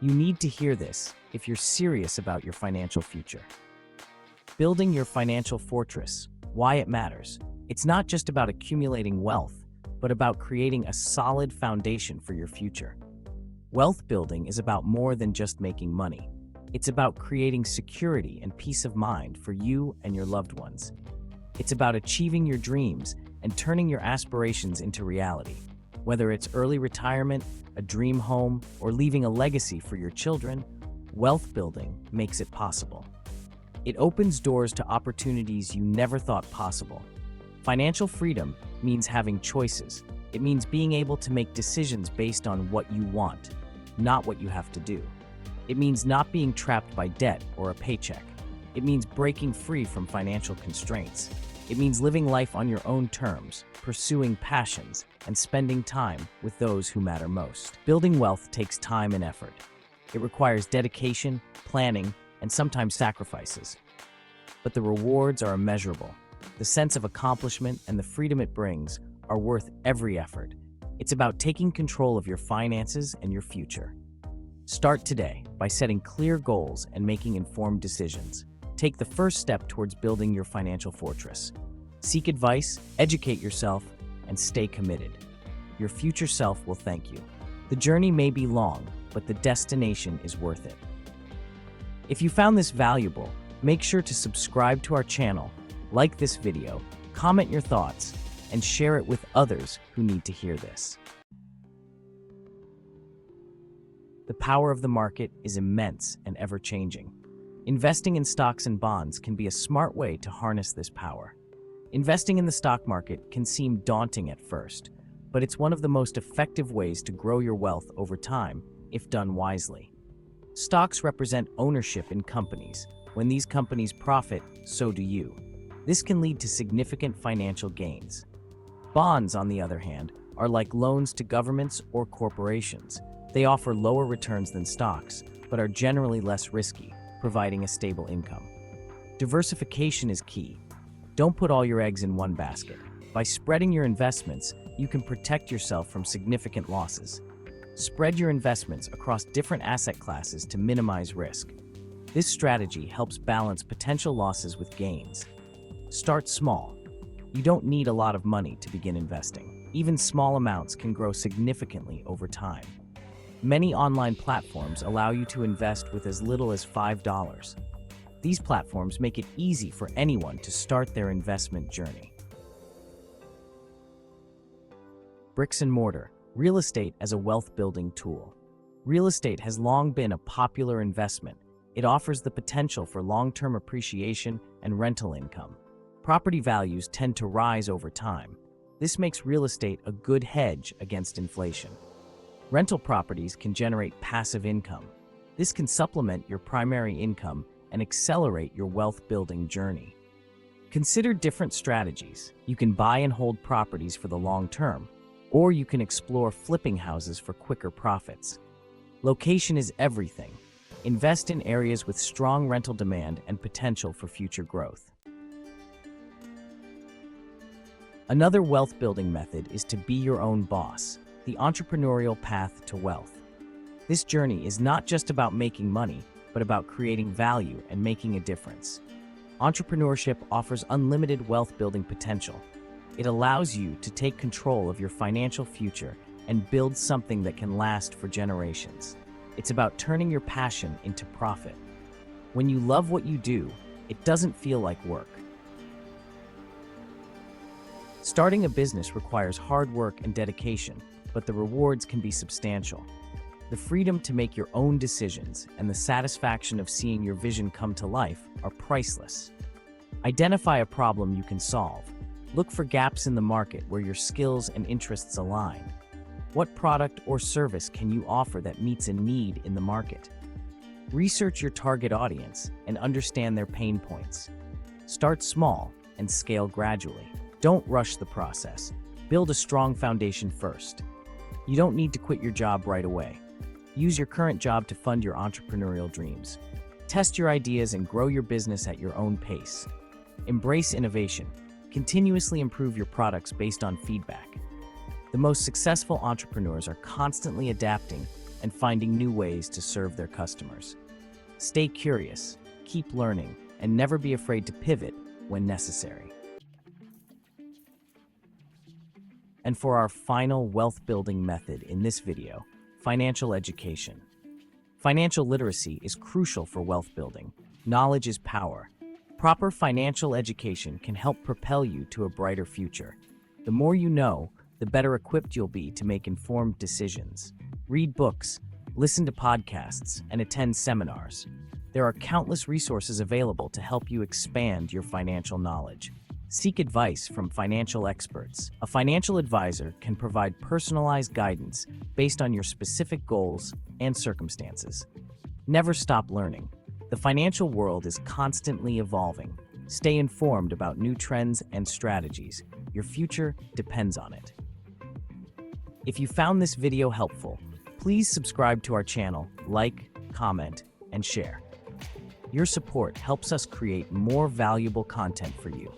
You need to hear this if you're serious about your financial future. Building your financial fortress, why it matters. It's not just about accumulating wealth, but about creating a solid foundation for your future. Wealth building is about more than just making money. It's about creating security and peace of mind for you and your loved ones. It's about achieving your dreams and turning your aspirations into reality. Whether it's early retirement, a dream home, or leaving a legacy for your children, wealth building makes it possible. It opens doors to opportunities you never thought possible. Financial freedom means having choices. It means being able to make decisions based on what you want, not what you have to do. It means not being trapped by debt or a paycheck. It means breaking free from financial constraints. It means living life on your own terms, pursuing passions, and spending time with those who matter most. Building wealth takes time and effort. It requires dedication, planning, and sometimes sacrifices. But the rewards are immeasurable. The sense of accomplishment and the freedom it brings are worth every effort. It's about taking control of your finances and your future. Start today by setting clear goals and making informed decisions. Take the first step towards building your financial fortress. Seek advice, educate yourself, and stay committed. Your future self will thank you. The journey may be long, but the destination is worth it. If you found this valuable, make sure to subscribe to our channel, like this video, comment your thoughts, and share it with others who need to hear this. The power of the market is immense and ever-changing. Investing in stocks and bonds can be a smart way to harness this power. Investing in the stock market can seem daunting at first, but it's one of the most effective ways to grow your wealth over time if done wisely. Stocks represent ownership in companies. When these companies profit, so do you. This can lead to significant financial gains. Bonds, on the other hand, are like loans to governments or corporations. They offer lower returns than stocks, but are generally less risky, providing a stable income. Diversification is key. Don't put all your eggs in one basket. By spreading your investments, you can protect yourself from significant losses. Spread your investments across different asset classes to minimize risk. This strategy helps balance potential losses with gains. Start small. You don't need a lot of money to begin investing. Even small amounts can grow significantly over time. Many online platforms allow you to invest with as little as $5. These platforms make it easy for anyone to start their investment journey. Bricks and mortar, real estate as a wealth-building tool. Real estate has long been a popular investment. It offers the potential for long-term appreciation and rental income. Property values tend to rise over time. This makes real estate a good hedge against inflation. Rental properties can generate passive income. This can supplement your primary income and accelerate your wealth-building journey. Consider different strategies. You can buy and hold properties for the long term, or you can explore flipping houses for quicker profits. Location is everything. Invest in areas with strong rental demand and potential for future growth. Another wealth-building method is to be your own boss. The entrepreneurial path to wealth. This journey is not just about making money, but about creating value and making a difference. Entrepreneurship offers unlimited wealth-building potential. It allows you to take control of your financial future and build something that can last for generations. It's about turning your passion into profit. When you love what you do, it doesn't feel like work. Starting a business requires hard work and dedication, but the rewards can be substantial. The freedom to make your own decisions and the satisfaction of seeing your vision come to life are priceless. Identify a problem you can solve. Look for gaps in the market where your skills and interests align. What product or service can you offer that meets a need in the market? Research your target audience and understand their pain points. Start small and scale gradually. Don't rush the process. Build a strong foundation first. You don't need to quit your job right away. Use your current job to fund your entrepreneurial dreams. Test your ideas and grow your business at your own pace. Embrace innovation. Continuously improve your products based on feedback. The most successful entrepreneurs are constantly adapting and finding new ways to serve their customers. Stay curious, keep learning, and never be afraid to pivot when necessary. And for our final wealth-building method in this video, financial education. Financial literacy is crucial for wealth building. Knowledge is power. Proper financial education can help propel you to a brighter future. The more you know, the better equipped you'll be to make informed decisions. Read books, listen to podcasts, and attend seminars. There are countless resources available to help you expand your financial knowledge. Seek advice from financial experts. A financial advisor can provide personalized guidance based on your specific goals and circumstances. Never stop learning. The financial world is constantly evolving. Stay informed about new trends and strategies. Your future depends on it. If you found this video helpful, please subscribe to our channel, like, comment, and share. Your support helps us create more valuable content for you.